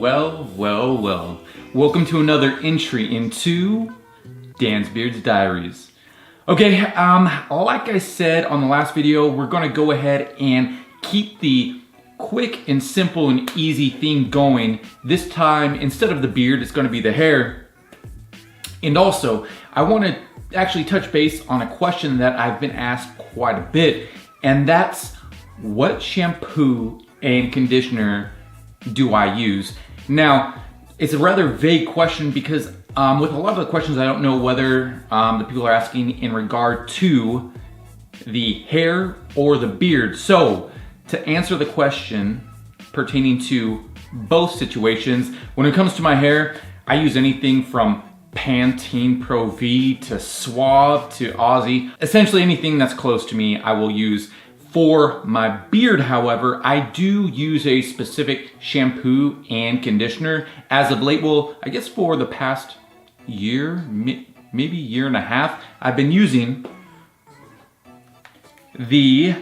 Well. Welcome to another entry into Dan's Beard's Diaries. Okay, like I said on the last video, we're gonna go ahead and keep the quick and simple and easy thing going. This time, instead of the beard, it's gonna be the hair. And also, I wanna actually touch base on a question that I've been asked quite a bit, and that's what shampoo and conditioner do I use? Now, it's a rather vague question because with a lot of the questions, I don't know whether the people are asking in regard to the hair or the beard. So, to answer the question pertaining to both situations, when it comes to my hair, I use anything from Pantene Pro V to Suave to Aussie. Essentially anything that's close to me, I will use. For my beard, however, I do use a specific shampoo and conditioner. As of late, well, I guess for the past year, maybe year and a half, I've been using the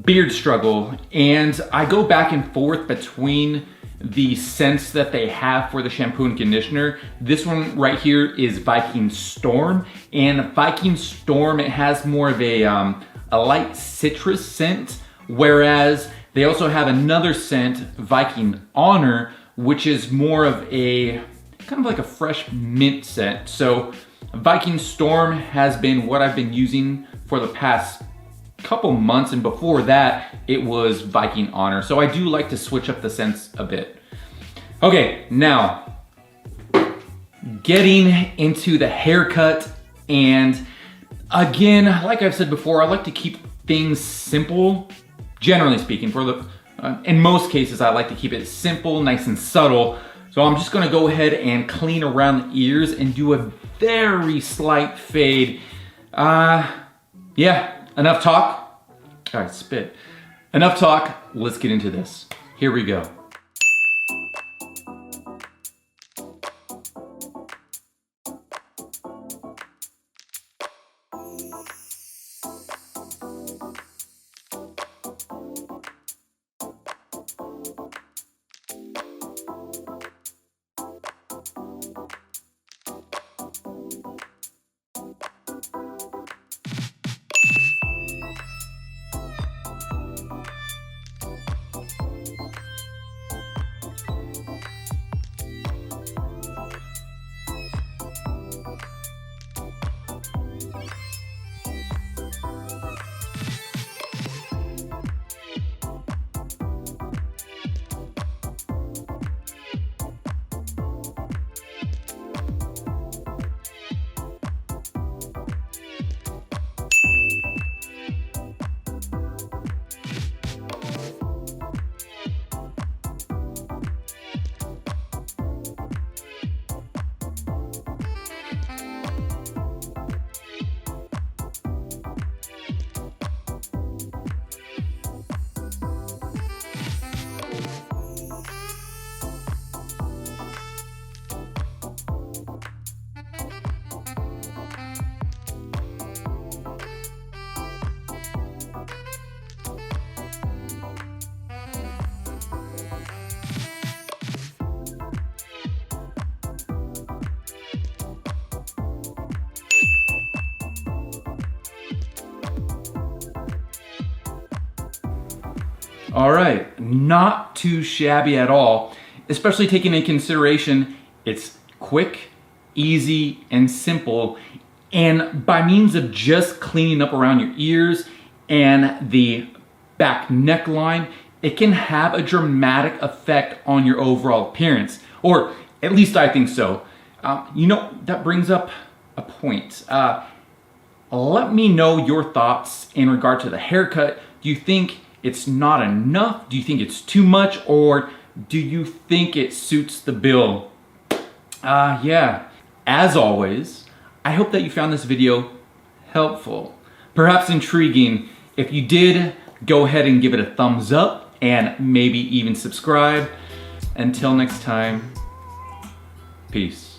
Beard Struggle, and I go back and forth between the scents that they have for the shampoo and conditioner. This one right here is Viking Storm, and Viking Storm, it has more of a light citrus scent, whereas they also have another scent, Viking Honor, which is more of a kind of like a fresh mint scent. So Viking Storm has been what I've been using for the past couple months, and before that it was Viking Honor. So I do like to switch up the scents a bit. Okay, now getting into the haircut, and again, like I've said before, I like to keep things simple, generally speaking. In most cases, I like to keep it simple, nice and subtle. So I'm just gonna go ahead and clean around the ears and do a very slight fade. Yeah, enough talk. All right, spit. Enough talk, let's get into this. Here we go. All right, not too shabby at all, especially taking into consideration it's quick, easy, and simple, and by means of just cleaning up around your ears and the back neckline, it can have a dramatic effect on your overall appearance, or at least I think so. You know, that brings up a point. Let me know your thoughts in regard to the haircut. Do you think it's not enough? Do you think it's too much? Or do you think it suits the bill? Yeah, as always, I hope that you found this video helpful, perhaps intriguing. If you did, go ahead and give it a thumbs up and maybe even subscribe. Until next time, peace.